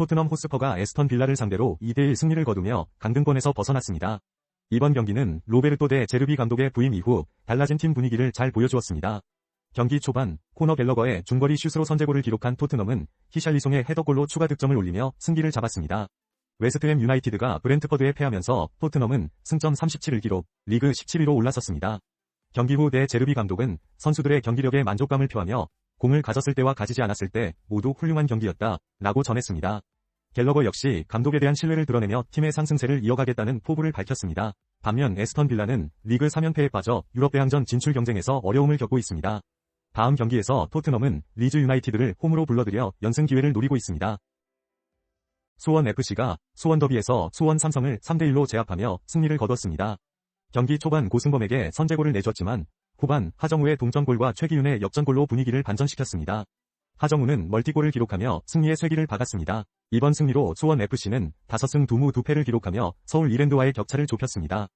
토트넘 호스퍼가 에스턴 빌라를 상대로 2대1 승리를 거두며 강등권에서 벗어났습니다. 이번 경기는 로베르토 데 제르비 감독의 부임 이후 달라진 팀 분위기를 잘 보여주었습니다. 경기 초반 코너 갤러거의 중거리 슛으로 선제골을 기록한 토트넘은 히샬리송의 헤더골로 추가 득점을 올리며 승기를 잡았습니다. 웨스트햄 유나이티드가 브렌트퍼드에 패하면서 토트넘은 승점 37을 기록, 리그 17위로 올라섰습니다. 경기 후 데 제르비 감독은 선수들의 경기력에 만족감을 표하며 공을 가졌을 때와 가지지 않았을 때 모두 훌륭한 경기였다 라고 전했습니다. 갤러거 역시 감독에 대한 신뢰를 드러내며 팀의 상승세를 이어가겠다는 포부를 밝혔습니다. 반면 에스턴 빌라는 리그 3연패에 빠져 유럽 대항전 진출 경쟁에서 어려움을 겪고 있습니다. 다음 경기에서 토트넘은 리즈 유나이티드를 홈으로 불러들여 연승 기회를 노리고 있습니다. 수원FC가 수원 더비에서 수원 삼성을 3대1로 제압하며 승리를 거뒀습니다. 경기 초반 고승범에게 선제골을 내줬지만 후반 하정우의 동점골과 최기윤의 역전골로 분위기를 반전시켰습니다. 하정우는 멀티골을 기록하며 승리의 쇠기를 박았습니다. 이번 승리로 수원FC는 5승 2무 2패를 기록하며 서울 이랜드와의 격차를 좁혔습니다.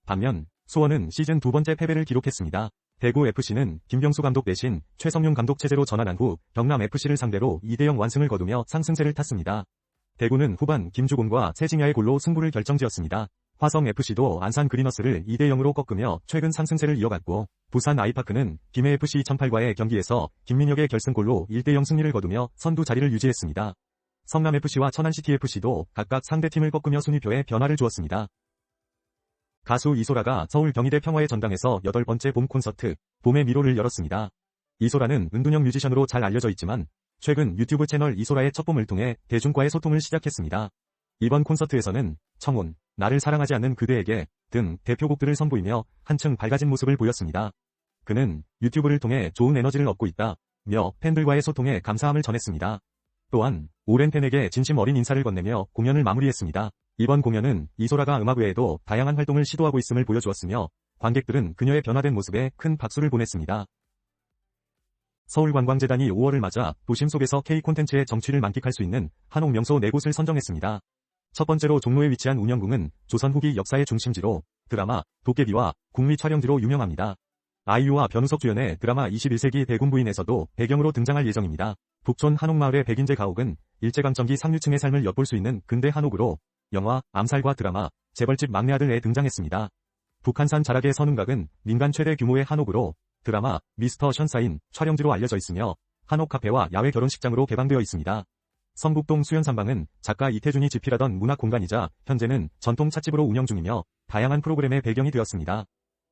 반면 수원은 시즌 두 번째 패배를 기록했습니다. 대구FC는 김경수 감독 대신 최성용 감독 체제로 전환한 후 경남FC를 상대로 2대0 완승을 거두며 상승세를 탔습니다. 대구는 후반 김주곤과 세징야의 골로 승부를 결정지었습니다. 화성FC도 안산 그리너스를 2대0으로 꺾으며 최근 상승세를 이어갔고 부산 아이파크는 김해FC 2008과의 경기에서 김민혁의 결승골로 1대0 승리를 거두며 선두 자리를 유지했습니다. 성남FC와 천안시티FC도 각각 상대팀을 꺾으며 순위표에 변화를 주었습니다. 가수 이소라가 서울 경희대 평화의 전당에서 8번째 봄 콘서트 봄의 미로를 열었습니다. 이소라는 은둔형 뮤지션으로 잘 알려져 있지만 최근 유튜브 채널 이소라의 첫봄을 통해 대중과의 소통을 시작했습니다. 이번 콘서트에서는 청혼, 나를 사랑하지 않는 그대에게 등 대표곡들을 선보이며 한층 밝아진 모습을 보였습니다. 그는 유튜브를 통해 좋은 에너지를 얻고 있다며 팬들과의 소통에 감사함을 전했습니다. 또한 오랜 팬에게 진심 어린 인사를 건네며 공연을 마무리했습니다. 이번 공연은 이소라가 음악 외에도 다양한 활동을 시도하고 있음을 보여주었으며 관객들은 그녀의 변화된 모습에 큰 박수를 보냈습니다. 서울관광재단이 5월을 맞아 도심 속에서 K 콘텐츠의 정취를 만끽할 수 있는 한옥 명소 4곳을 선정했습니다. 첫 번째로 종로에 위치한 운영궁은 조선 후기 역사의 중심지로 드라마 도깨비와 국미 촬영지로 유명합니다. 아이유와 변우석 주연의 드라마 21세기 대군 부인에서도 배경으로 등장할 예정입니다. 북촌 한옥마을의 백인제 가옥은 일제강점기 상류층의 삶을 엿볼 수 있는 근대 한옥으로 영화 암살과 드라마 재벌집 막내 아들에 등장했습니다. 북한산 자락의 선운각은 민간 최대 규모의 한옥으로 드라마 미스터 션사인 촬영지로 알려져 있으며 한옥 카페와 야외 결혼식장으로 개방되어 있습니다. 성북동 수연산방은 작가 이태준이 집필하던 문학 공간이자 현재는 전통 찻집으로 운영 중이며 다양한 프로그램의 배경이 되었습니다.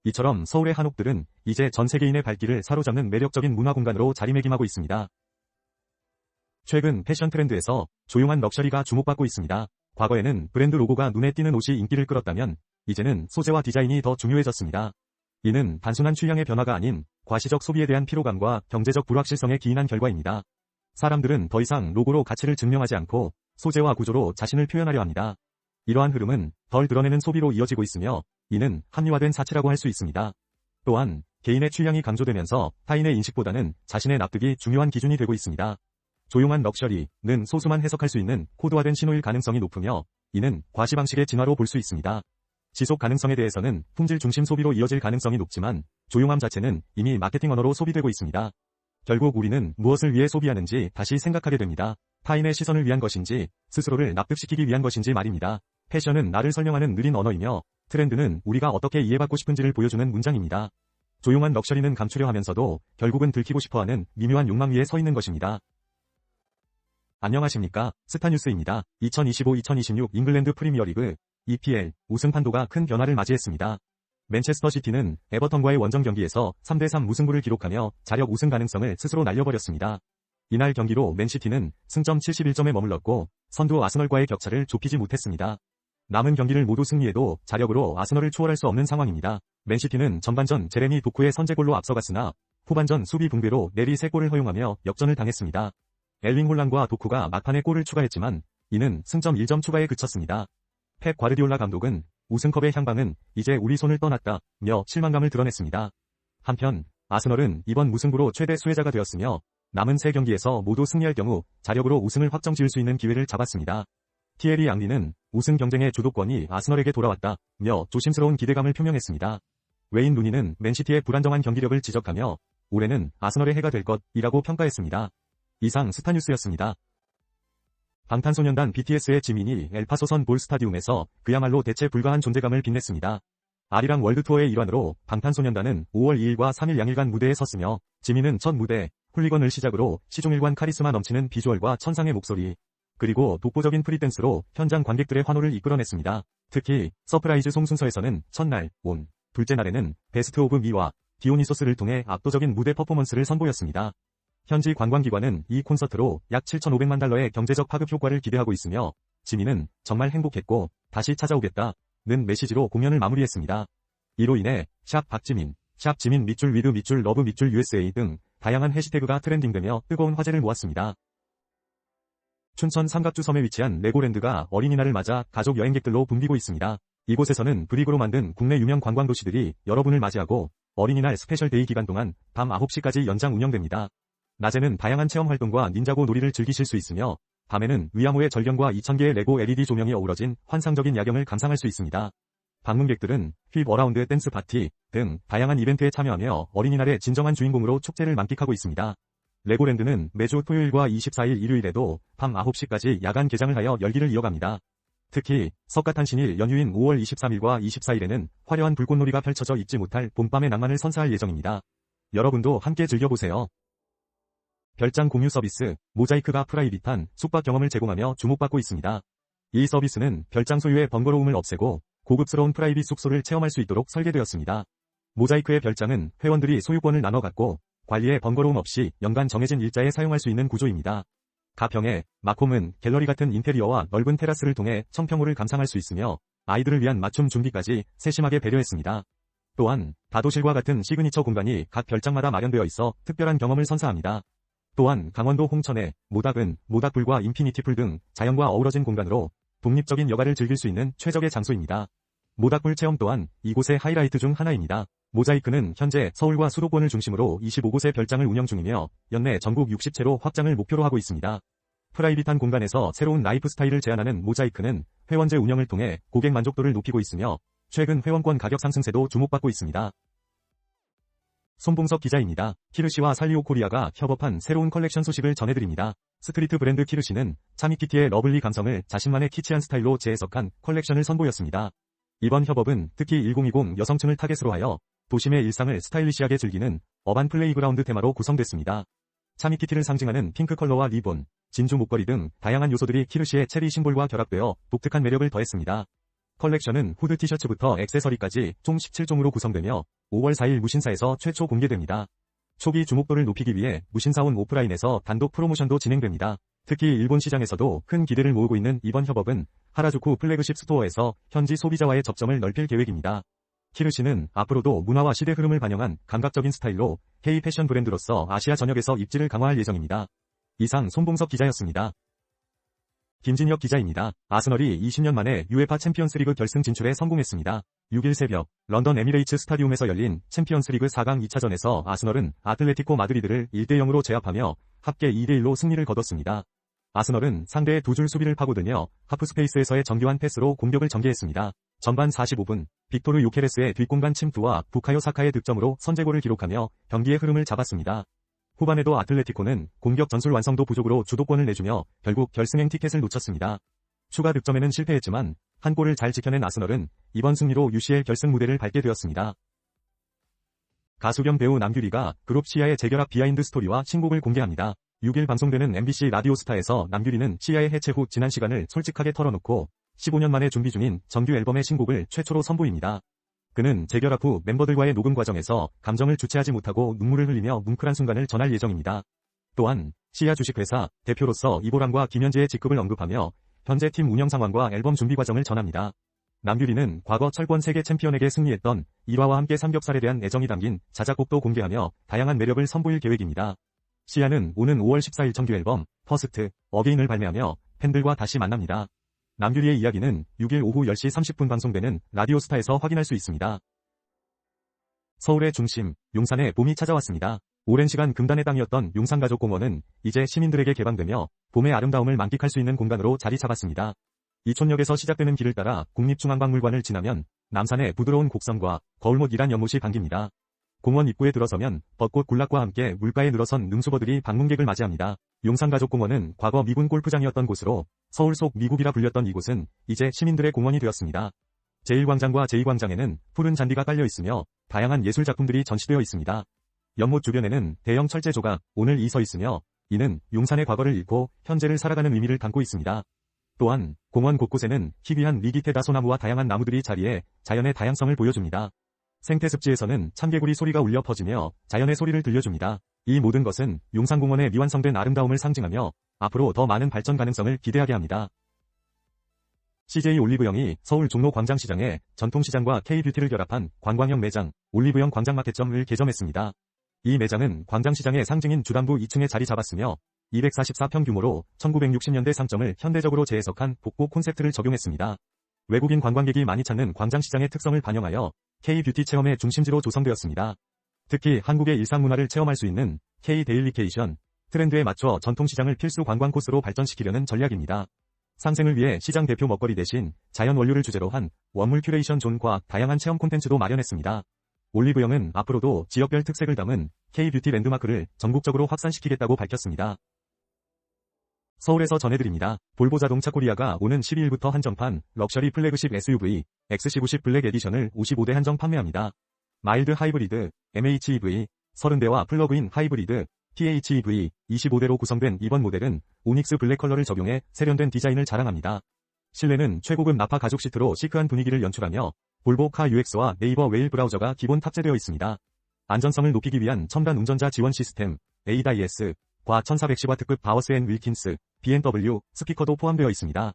이처럼 서울의 한옥들은 이제 전 세계인의 발길을 사로잡는 매력적인 문화 공간으로 자리매김하고 있습니다. 최근 패션 트렌드에서 조용한 럭셔리가 주목받고 있습니다. 과거에는 브랜드 로고가 눈에 띄는 옷이 인기를 끌었다면 이제는 소재와 디자인이 더 중요해졌습니다. 이는 단순한 취향의 변화가 아닌 과시적 소비에 대한 피로감과 경제적 불확실성에 기인한 결과입니다. 사람들은 더 이상 로고로 가치를 증명하지 않고 소재와 구조로 자신을 표현하려 합니다. 이러한 흐름은 덜 드러내는 소비로 이어지고 있으며 이는 합리화된 사치라고 할 수 있습니다. 또한 개인의 취향이 강조되면서 타인의 인식보다는 자신의 납득이 중요한 기준이 되고 있습니다. 조용한 럭셔리는 소수만 해석할 수 있는 코드화된 신호일 가능성이 높으며 이는 과시 방식의 진화로 볼 수 있습니다. 지속 가능성에 대해서는 품질 중심 소비로 이어질 가능성이 높지만 조용함 자체는 이미 마케팅 언어로 소비되고 있습니다. 결국 우리는 무엇을 위해 소비하는지 다시 생각하게 됩니다. 타인의 시선을 위한 것인지 스스로를 납득시키기 위한 것인지 말입니다. 패션은 나를 설명하는 느린 언어이며 트렌드는 우리가 어떻게 이해받고 싶은지를 보여주는 문장입니다. 조용한 럭셔리는 감추려 하면서도 결국은 들키고 싶어하는 미묘한 욕망 위에 서 있는 것입니다. 안녕하십니까, 스타뉴스입니다. 2025-2026 잉글랜드 프리미어리그 EPL 우승 판도가 큰 변화를 맞이했습니다. 맨체스터 시티는 에버턴과의 원정 경기에서 3대3 무승부를 기록하며 자력 우승 가능성을 스스로 날려버렸습니다. 이날 경기로 맨시티는 승점 71점에 머물렀고 선두 아스널과의 격차를 좁히지 못했습니다. 남은 경기를 모두 승리해도 자력으로 아스널을 추월할 수 없는 상황입니다. 맨시티는 전반전 제레미 도쿠의 선제골로 앞서갔으나 후반전 수비 붕괴로 내리 3골을 허용하며 역전을 당했습니다. 엘링 홀란과 도쿠가 막판에 골을 추가했지만 이는 승점 1점 추가에 그쳤습니다. 펩 과르디올라 감독은 우승컵의 향방은 이제 우리 손을 떠났다며 실망감을 드러냈습니다. 한편 아스널은 이번 무승부로 최대 수혜자가 되었으며 남은 3경기에서 모두 승리할 경우 자력으로 우승을 확정지을 수 있는 기회를 잡았습니다. 티에리 앙리는 우승 경쟁의 주도권이 아스널에게 돌아왔다며 조심스러운 기대감을 표명했습니다. 웨인 루니는 맨시티의 불안정한 경기력을 지적하며 올해는 아스널의 해가 될 것이라고 평가했습니다. 이상 스타뉴스였습니다. 방탄소년단 BTS의 지민이 엘파소선 볼 스타디움에서 그야말로 대체 불가한 존재감을 빛냈습니다. 아리랑 월드투어의 일환으로 방탄소년단은 5월 2일과 3일 양일간 무대에 섰으며 지민은 첫 무대 훌리건을 시작으로 시종일관 카리스마 넘치는 비주얼과 천상의 목소리 그리고 독보적인 프리댄스로 현장 관객들의 환호를 이끌어냈습니다. 특히 서프라이즈 송 순서에서는 첫날, 온, 둘째 날에는 베스트 오브 미와 디오니소스를 통해 압도적인 무대 퍼포먼스를 선보였습니다. 현지 관광기관은 이 콘서트로 약 7,500만 달러의 경제적 파급 효과를 기대하고 있으며 지민은 정말 행복했고 다시 찾아오겠다는 메시지로 공연을 마무리했습니다. 이로 인해 샵 박지민, 샵 지민 밑줄 위드 밑줄 러브 밑줄 USA 등 다양한 해시태그가 트렌딩되며 뜨거운 화제를 모았습니다. 춘천 삼각주 섬에 위치한 레고랜드가 어린이날을 맞아 가족 여행객들로 붐비고 있습니다. 이곳에서는 브릭으로 만든 국내 유명 관광 도시들이 여러분을 맞이하고 어린이날 스페셜 데이 기간 동안 밤 9시까지 연장 운영됩니다. 낮에는 다양한 체험 활동과 닌자고 놀이를 즐기실 수 있으며 밤에는 위아모의 절경과 2,000개의 레고 LED 조명이 어우러진 환상적인 야경을 감상할 수 있습니다. 방문객들은 휩 어라운드 댄스 파티 등 다양한 이벤트에 참여하며 어린이날의 진정한 주인공으로 축제를 만끽하고 있습니다. 레고랜드는 매주 토요일과 24일 일요일에도 밤 9시까지 야간 개장을 하여 열기를 이어갑니다. 특히 석가탄신일 연휴인 5월 23일과 24일에는 화려한 불꽃놀이가 펼쳐져 잊지 못할 봄밤의 낭만을 선사할 예정입니다. 여러분도 함께 즐겨보세요. 별장 공유 서비스, 모자이크가 프라이빗한 숙박 경험을 제공하며 주목받고 있습니다. 이 서비스는 별장 소유의 번거로움을 없애고 고급스러운 프라이빗 숙소를 체험할 수 있도록 설계되었습니다. 모자이크의 별장은 회원들이 소유권을 나눠 갖고 관리에 번거로움 없이 연간 정해진 일자에 사용할 수 있는 구조입니다. 가평의 마콤은 갤러리 같은 인테리어와 넓은 테라스를 통해 청평호를 감상할 수 있으며 아이들을 위한 맞춤 준비까지 세심하게 배려했습니다. 또한 다도실과 같은 시그니처 공간이 각 별장마다 마련되어 있어 특별한 경험을 선사합니다. 또한 강원도 홍천의 모닥은 모닥불과 인피니티풀 등 자연과 어우러진 공간으로 독립적인 여가를 즐길 수 있는 최적의 장소입니다. 모닥불 체험 또한 이곳의 하이라이트 중 하나입니다. 모자이크는 현재 서울과 수도권을 중심으로 25곳의 별장을 운영 중이며 연내 전국 60채로 확장을 목표로 하고 있습니다. 프라이빗한 공간에서 새로운 라이프 스타일을 제안하는 모자이크는 회원제 운영을 통해 고객 만족도를 높이고 있으며 최근 회원권 가격 상승세도 주목받고 있습니다. 손봉석 기자입니다. 키르시와 살리오 코리아가 협업한 새로운 컬렉션 소식을 전해드립니다. 스트리트 브랜드 키르시는 차미키티의 러블리 감성을 자신만의 키치한 스타일로 재해석한 컬렉션을 선보였습니다. 이번 협업은 특히 1020 여성층을 타겟으로 하여 도심의 일상을 스타일리시하게 즐기는 어반 플레이그라운드 테마로 구성됐습니다. 차미키티를 상징하는 핑크 컬러와 리본, 진주 목걸이 등 다양한 요소들이 키르시의 체리 심볼과 결합되어 독특한 매력을 더했습니다. 컬렉션은 후드 티셔츠부터 액세서리까지 총 17종으로 구성되며 5월 4일 무신사에서 최초 공개됩니다. 초기 주목도를 높이기 위해 무신사온 오프라인에서 단독 프로모션도 진행됩니다. 특히 일본 시장에서도 큰 기대를 모으고 있는 이번 협업은 하라주쿠 플래그십 스토어에서 현지 소비자와의 접점을 넓힐 계획입니다. 키르시는 앞으로도 문화와 시대 흐름을 반영한 감각적인 스타일로 K 패션 브랜드로서 아시아 전역에서 입지를 강화할 예정입니다. 이상 손봉석 기자였습니다. 김진혁 기자입니다. 아스널이 20년 만에 UEFA 챔피언스리그 결승 진출에 성공했습니다. 6일 새벽 런던 에미레이츠 스타디움에서 열린 챔피언스리그 4강 2차전에서 아스널은 아틀레티코 마드리드를 1대0으로 제압하며 합계 2대1로 승리를 거뒀습니다. 아스널은 상대의 두 줄 수비를 파고들며 하프스페이스에서의 정교한 패스로 공격을 전개했습니다. 전반 45분 빅토르 요케레스의 뒷공간 침투와 부카요 사카의 득점으로 선제골을 기록하며 경기의 흐름을 잡았습니다. 후반에도 아틀레티코는 공격 전술 완성도 부족으로 주도권을 내주며 결국 결승행 티켓을 놓쳤습니다. 추가 득점에는 실패했지만 한 골을 잘 지켜낸 아스널은 이번 승리로 UCL 결승 무대를 밟게 되었습니다. 가수 겸 배우 남규리가 그룹 시아의 재결합 비하인드 스토리와 신곡을 공개합니다. 6일 방송되는 MBC 라디오스타에서 남규리는 시아의 해체 후 지난 시간을 솔직하게 털어놓고 15년 만에 준비 중인 정규 앨범의 신곡을 최초로 선보입니다. 그는 재결합 후 멤버들과의 녹음 과정에서 감정을 주체하지 못하고 눈물을 흘리며 뭉클한 순간을 전할 예정입니다. 또한 시아 주식회사 대표로서 이보람과 김현지의 직급을 언급하며 현재 팀 운영 상황과 앨범 준비 과정을 전합니다. 남규리는 과거 철권 세계 챔피언에게 승리했던 일화와 함께 삼겹살에 대한 애정이 담긴 자작곡도 공개하며 다양한 매력을 선보일 계획입니다. 시아는 오는 5월 14일 정규 앨범 퍼스트 어게인을 발매하며 팬들과 다시 만납니다. 남규리의 이야기는 6일 오후 10시 30분 방송되는 라디오스타에서 확인할 수 있습니다. 서울의 중심, 용산에 봄이 찾아왔습니다. 오랜 시간 금단의 땅이었던 용산가족공원은 이제 시민들에게 개방되며 봄의 아름다움을 만끽할 수 있는 공간으로 자리 잡았습니다. 이촌역에서 시작되는 길을 따라 국립중앙박물관을 지나면 남산의 부드러운 곡선과 거울못 이란 연못이 반깁니다. 공원 입구에 들어서면 벚꽃 군락과 함께 물가에 늘어선 능수버들이 방문객을 맞이합니다. 용산가족공원은 과거 미군 골프장이었던 곳으로 서울 속 미국이라 불렸던 이곳은 이제 시민들의 공원이 되었습니다. 제1광장과 제2광장에는 푸른 잔디가 깔려 있으며 다양한 예술작품들이 전시되어 있습니다. 연못 주변에는 대형 철제 조각, 오늘 이 서 있으며 이는 용산의 과거를 잃고 현재를 살아가는 의미를 담고 있습니다. 또한 공원 곳곳에는 희귀한 리기테다 소나무와 다양한 나무들이 자리해 자연의 다양성을 보여줍니다. 생태습지에서는 참개구리 소리가 울려 퍼지며 자연의 소리를 들려줍니다. 이 모든 것은 용산공원의 미완성된 아름다움을 상징하며 앞으로 더 많은 발전 가능성을 기대하게 합니다. CJ 올리브영이 서울 종로 광장시장에 전통시장과 K뷰티를 결합한 관광형 매장 올리브영 광장마켓점을 개점했습니다. 이 매장은 광장시장의 상징인 주담부 2층에 자리 잡았으며 244평 규모로 1960년대 상점을 현대적으로 재해석한 복고 콘셉트를 적용했습니다. 외국인 관광객이 많이 찾는 광장시장의 특성을 반영하여 K뷰티 체험의 중심지로 조성되었습니다. 특히 한국의 일상문화를 체험할 수 있는 K-데일리케이션, 트렌드에 맞춰 전통시장을 필수 관광 코스로 발전시키려는 전략입니다. 상생을 위해 시장 대표 먹거리 대신 자연 원료를 주제로 한 원물 큐레이션 존과 다양한 체험 콘텐츠도 마련했습니다. 올리브영은 앞으로도 지역별 특색을 담은 K뷰티 랜드마크를 전국적으로 확산시키겠다고 밝혔습니다. 서울에서 전해드립니다. 볼보 자동차 코리아가 오는 12일부터 한정판 럭셔리 플래그십 SUV XC90 블랙 에디션을 55대 한정 판매합니다. 마일드 하이브리드 MHEV 30대와 플러그인 하이브리드 PHEV 25대로 구성된 이번 모델은 오닉스 블랙 컬러를 적용해 세련된 디자인을 자랑합니다. 실내는 최고급 나파 가죽 시트로 시크한 분위기를 연출하며 볼보 카 UX와 네이버 웨일 브라우저가 기본 탑재되어 있습니다. 안전성을 높이기 위한 첨단 운전자 지원 시스템 ADAS 과 1410W급 바워스 앤 윌킨스 BMW 스피커도 포함되어 있습니다.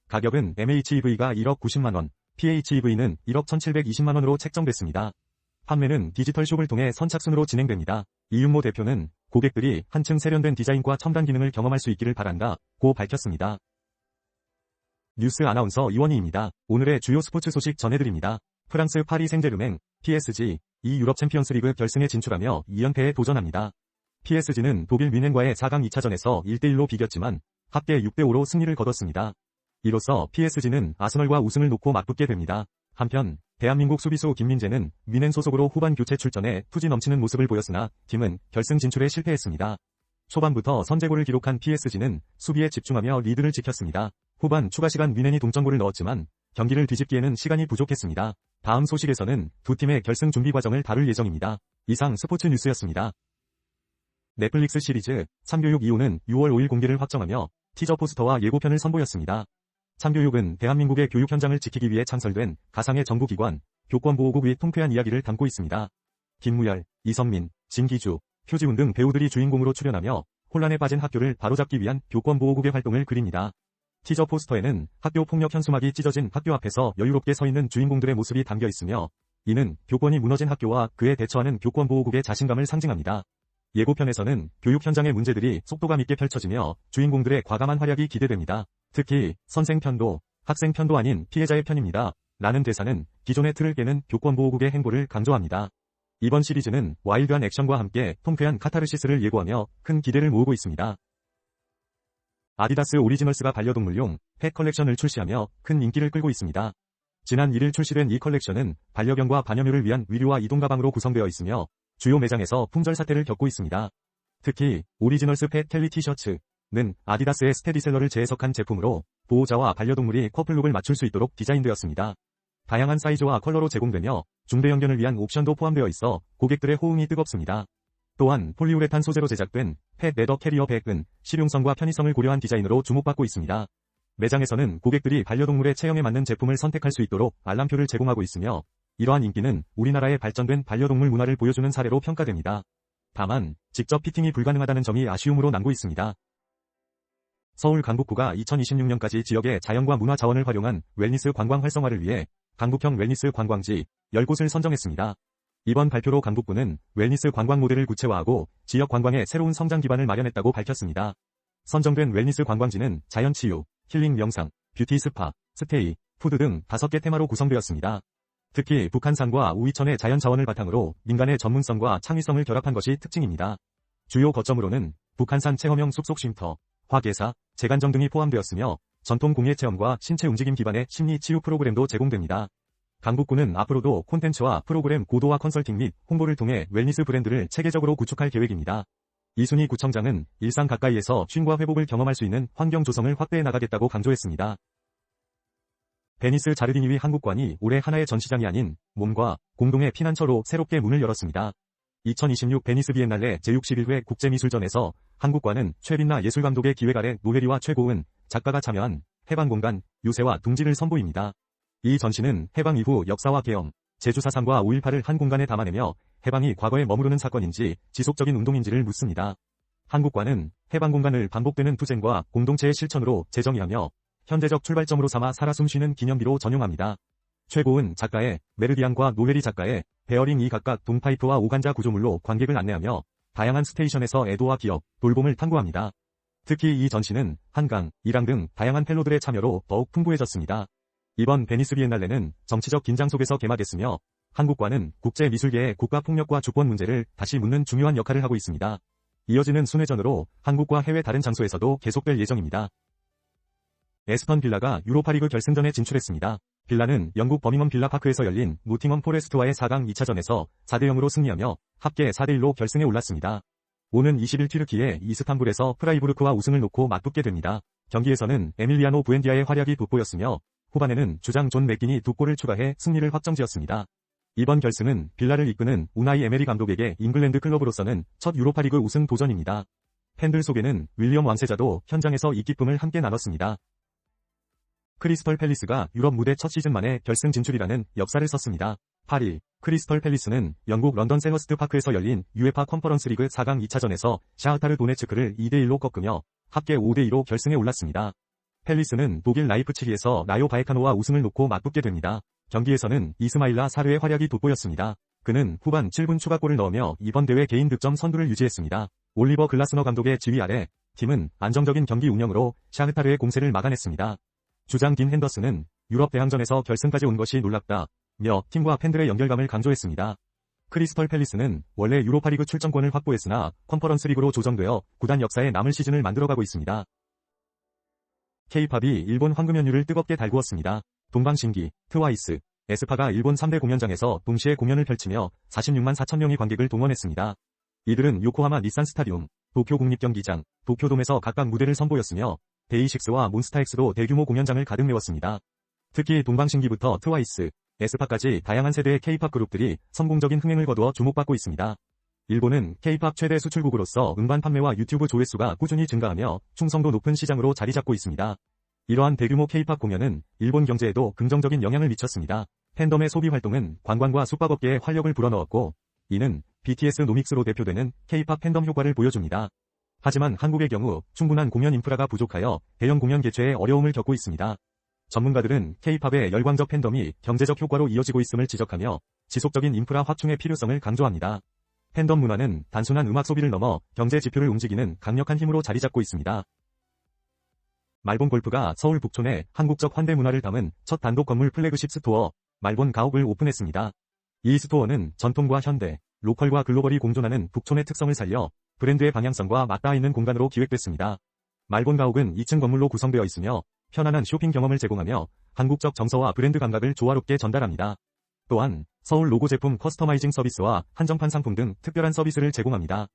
가격은 MHEV가 1억 90만원, PHEV는 1억 1720만원으로 책정됐습니다. 판매는 디지털 숍을 통해 선착순으로 진행됩니다. 이윤모 대표는 고객들이 한층 세련된 디자인과 첨단 기능을 경험할 수 있기를 바란다고 밝혔습니다. 뉴스 아나운서 이원희입니다. 오늘의 주요 스포츠 소식 전해드립니다. 프랑스 파리 생제르맹 PSG 이 유럽 챔피언스리그 결승에 진출하며 2연패에 도전합니다. PSG는 독일 뮌헨과의 4강 2차전에서 1대1로 비겼지만 합계 6대5로 승리를 거뒀습니다. 이로써 PSG는 아스널과 우승을 놓고 맞붙게 됩니다. 한편 대한민국 수비수 김민재는 뮌헨 소속으로 후반 교체 출전에 투지 넘치는 모습을 보였으나 팀은 결승 진출에 실패했습니다. 초반부터 선제골을 기록한 PSG는 수비에 집중하며 리드를 지켰습니다. 후반 추가 시간 뮌헨이 동점골을 넣었지만 경기를 뒤집기에는 시간이 부족했습니다. 다음 소식에서는 두 팀의 결승 준비 과정을 다룰 예정입니다. 이상 스포츠 뉴스였습니다. 넷플릭스 시리즈 참교육 2호는 6월 5일 공개를 확정하며 티저 포스터와 예고편을 선보였습니다. 참교육은 대한민국의 교육 현장을 지키기 위해 창설된 가상의 정부기관, 교권보호국의 통쾌한 이야기를 담고 있습니다. 김무열, 이선민, 진기주, 표지훈 등 배우들이 주인공으로 출연하며 혼란에 빠진 학교를 바로잡기 위한 교권보호국의 활동을 그립니다. 티저 포스터에는 학교 폭력 현수막이 찢어진 학교 앞에서 여유롭게 서 있는 주인공들의 모습이 담겨 있으며 이는 교권이 무너진 학교와 그에 대처하는 교권보호국의 자신감을 상징합니다. 예고편에서는 교육 현장의 문제들이 속도감 있게 펼쳐지며 주인공들의 과감한 활약이 기대됩니다. 특히 선생 편도, 학생 편도 아닌 피해자의 편입니다. 라는 대사는 기존의 틀을 깨는 교권보호국의 행보를 강조합니다. 이번 시리즈는 와일드한 액션과 함께 통쾌한 카타르시스를 예고하며 큰 기대를 모으고 있습니다. 아디다스 오리지널스가 반려동물용 펫 컬렉션을 출시하며 큰 인기를 끌고 있습니다. 지난 1일 출시된 이 컬렉션은 반려견과 반려묘를 위한 위류와 이동 가방으로 구성되어 있으며 주요 매장에서 품절 사태를 겪고 있습니다. 특히 오리지널스 펫 켈리 티셔츠는 아디다스의 스테디셀러를 재해석한 제품으로 보호자와 반려동물이 커플룩을 맞출 수 있도록 디자인되었습니다. 다양한 사이즈와 컬러로 제공되며 중대형견을 위한 옵션도 포함되어 있어 고객들의 호응이 뜨겁습니다. 또한 폴리우레탄 소재로 제작된 펫 레더 캐리어 백은 실용성과 편의성을 고려한 디자인으로 주목받고 있습니다. 매장에서는 고객들이 반려동물의 체형에 맞는 제품을 선택할 수 있도록 알람표를 제공하고 있으며 이러한 인기는 우리나라의 발전된 반려동물 문화를 보여주는 사례로 평가됩니다. 다만 직접 피팅이 불가능하다는 점이 아쉬움으로 남고 있습니다. 서울 강북구가 2026년까지 지역의 자연과 문화 자원을 활용한 웰니스 관광 활성화를 위해 강북형 웰니스 관광지 10곳을 선정했습니다. 이번 발표로 강북구는 웰니스 관광 모델을 구체화하고 지역 관광의 새로운 성장 기반을 마련했다고 밝혔습니다. 선정된 웰니스 관광지는 자연치유, 힐링 명상, 뷰티 스파, 스테이, 푸드 등 5개 테마로 구성되었습니다. 특히 북한산과 우이천의 자연 자원을 바탕으로 민간의 전문성과 창의성을 결합한 것이 특징입니다. 주요 거점으로는 북한산 체험형 숲속 쉼터, 화계사, 재간정 등이 포함되었으며 전통 공예 체험과 신체 움직임 기반의 심리 치유 프로그램도 제공됩니다. 강북구는 앞으로도 콘텐츠와 프로그램 고도화 컨설팅 및 홍보를 통해 웰니스 브랜드를 체계적으로 구축할 계획입니다. 이순희 구청장은 일상 가까이에서 쉼과 회복을 경험할 수 있는 환경 조성을 확대해 나가겠다고 강조했습니다. 베니스 자르디니위 한국관이 올해 하나의 전시장이 아닌 몸과 공동의 피난처로 새롭게 문을 열었습니다. 2026 베니스 비엔날레 제61회 국제미술전에서 한국관은 최빈나 예술감독의 기획 아래 노혜리와 최고은 작가가 참여한 해방공간, 유세와 둥지를 선보입니다. 이 전시는 해방 이후 역사와 계엄, 제주 4.3과 5.18을 한 공간에 담아내며 해방이 과거에 머무르는 사건인지 지속적인 운동인지를 묻습니다. 한국관은 해방공간을 반복되는 투쟁과 공동체의 실천으로 재정의하며 현대적 출발점으로 삼아 살아 숨쉬는 기념비로 전용합니다. 최고은 작가의 메르디안과 노혜리 작가의 베어링이 각각 동파이프와 오간자 구조물로 관객을 안내하며 다양한 스테이션에서 애도와 기억, 돌봄을 탐구합니다. 특히 이 전시는 한강, 이랑 등 다양한 펠로들의 참여로 더욱 풍부해졌습니다. 이번 베니스 비엔날레는 정치적 긴장 속에서 개막했으며 한국관은 국제미술계의 국가폭력과 주권 문제를 다시 묻는 중요한 역할을 하고 있습니다. 이어지는 순회전으로 한국과 해외 다른 장소에서도 계속될 예정입니다. 에스턴 빌라가 유로파리그 결승전에 진출했습니다. 빌라는 영국 버밍엄 빌라파크에서 열린 노팅엄 포레스트와의 4강 2차전에서 4대0으로 승리하며 합계 4대1로 결승에 올랐습니다. 오는 20일 튀르키예 이스탄불에서 프라이부르크와 우승을 놓고 맞붙게 됩니다. 경기에서는 에밀리아노 부엔디아의 활약이 돋보였으며 후반에는 주장 존 맥긴이 2골을 추가해 승리를 확정지었습니다. 이번 결승은 빌라를 이끄는 우나이 에메리 감독에게 잉글랜드 클럽으로서는 첫 유로파리그 우승 도전입니다. 팬들 속에는 윌리엄 왕세자도 현장에서 이 기쁨을 함께 나눴습니다. 크리스털 팰리스가 유럽 무대 첫 시즌 만에 결승 진출이라는 역사를 썼습니다. 8일, 크리스털 팰리스는 영국 런던 셀허스트 파크에서 열린 UEFA 컨퍼런스 리그 4강 2차전에서 샤흐타르 도네츠크를 2대1로 꺾으며 합계 5대2로 결승에 올랐습니다. 팰리스는 독일 라이프치히에서 라요 바에카노와 우승을 놓고 맞붙게 됩니다. 경기에서는 이스마일라 사르의 활약이 돋보였습니다. 그는 후반 7분 추가골을 넣으며 이번 대회 개인 득점 선두를 유지했습니다. 올리버 글라스너 감독의 지휘 아래 팀은 안정적인 경기 운영으로 샤흐타르의 공세를 막아냈습니다. 주장 딘 핸더슨은 유럽 대항전에서 결승까지 온 것이 놀랍다며 팀과 팬들의 연결감을 강조했습니다. 크리스털 팰리스는 원래 유로파리그 출전권을 확보했으나 컨퍼런스 리그로 조정되어 구단 역사에 남을 시즌을 만들어가고 있습니다. K-팝이 일본 황금 연휴를 뜨겁게 달구었습니다. 동방신기, 트와이스, 에스파가 일본 3대 공연장에서 동시에 공연을 펼치며 46만 4천 명의 관객을 동원했습니다. 이들은 요코하마 닛산 스타디움, 도쿄 국립경기장, 도쿄돔에서 각각 무대를 선보였으며 데이식스와 몬스타엑스도 대규모 공연장을 가득 메웠습니다. 특히 동방신기부터 트와이스, 에스파까지 다양한 세대의 K-팝 그룹들이 성공적인 흥행을 거두어 주목받고 있습니다. 일본은 K-팝 최대 수출국으로서 음반 판매와 유튜브 조회수가 꾸준히 증가하며 충성도 높은 시장으로 자리 잡고 있습니다. 이러한 대규모 K-팝 공연은 일본 경제에도 긍정적인 영향을 미쳤습니다. 팬덤의 소비 활동은 관광과 숙박업계에 활력을 불어넣었고, 이는 BTS 노믹스로 대표되는 K-팝 팬덤 효과를 보여줍니다. 하지만 한국의 경우 충분한 공연 인프라가 부족하여 대형 공연 개최에 어려움을 겪고 있습니다. 전문가들은 K-팝의 열광적 팬덤이 경제적 효과로 이어지고 있음을 지적하며 지속적인 인프라 확충의 필요성을 강조합니다. 팬덤 문화는 단순한 음악 소비를 넘어 경제 지표를 움직이는 강력한 힘으로 자리 잡고 있습니다. 말본 골프가 서울 북촌에 한국적 환대 문화를 담은 첫 단독 건물 플래그십 스토어, 말본 가옥을 오픈했습니다. 이 스토어는 전통과 현대, 로컬과 글로벌이 공존하는 북촌의 특성을 살려 브랜드의 방향성과 맞닿아 있는 공간으로 기획됐습니다. 말본 가옥은 2층 건물로 구성되어 있으며 편안한 쇼핑 경험을 제공하며 한국적 정서와 브랜드 감각을 조화롭게 전달합니다. 또한 서울 로고 제품 커스터마이징 서비스와 한정판 상품 등 특별한 서비스를 제공합니다.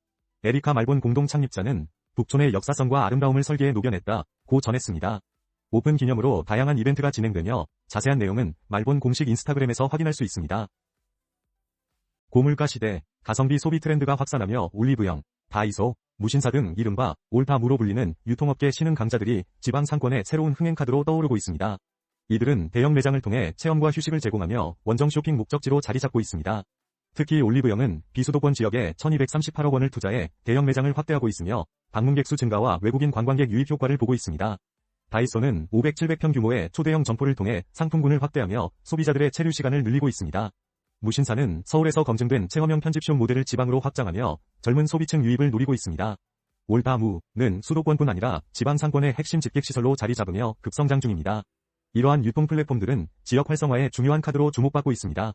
에리카 말본 공동 창립자는 북촌의 역사성과 아름다움을 설계에 녹여냈다고 전했습니다. 오픈 기념으로 다양한 이벤트가 진행되며 자세한 내용은 말본 공식 인스타그램에서 확인할 수 있습니다. 고물가 시대, 가성비 소비 트렌드가 확산하며 올리브영, 다이소, 무신사 등 이른바 올파무로 불리는 유통업계 신흥 강자들이 지방 상권의 새로운 흥행 카드로 떠오르고 있습니다. 이들은 대형 매장을 통해 체험과 휴식을 제공하며 원정 쇼핑 목적지로 자리 잡고 있습니다. 특히 올리브영은 비수도권 지역에 1238억 원을 투자해 대형 매장을 확대하고 있으며 방문객 수 증가와 외국인 관광객 유입 효과를 보고 있습니다. 다이소는 500, 700평 규모의 초대형 점포를 통해 상품군을 확대하며 소비자들의 체류 시간을 늘리고 있습니다. 무신사는 서울에서 검증된 체험형 편집숍 모델을 지방으로 확장하며 젊은 소비층 유입을 노리고 있습니다. 올파무는 수도권뿐 아니라 지방 상권의 핵심 집객시설로 자리 잡으며 급성장 중입니다. 이러한 유통 플랫폼들은 지역 활성화에 중요한 카드로 주목받고 있습니다.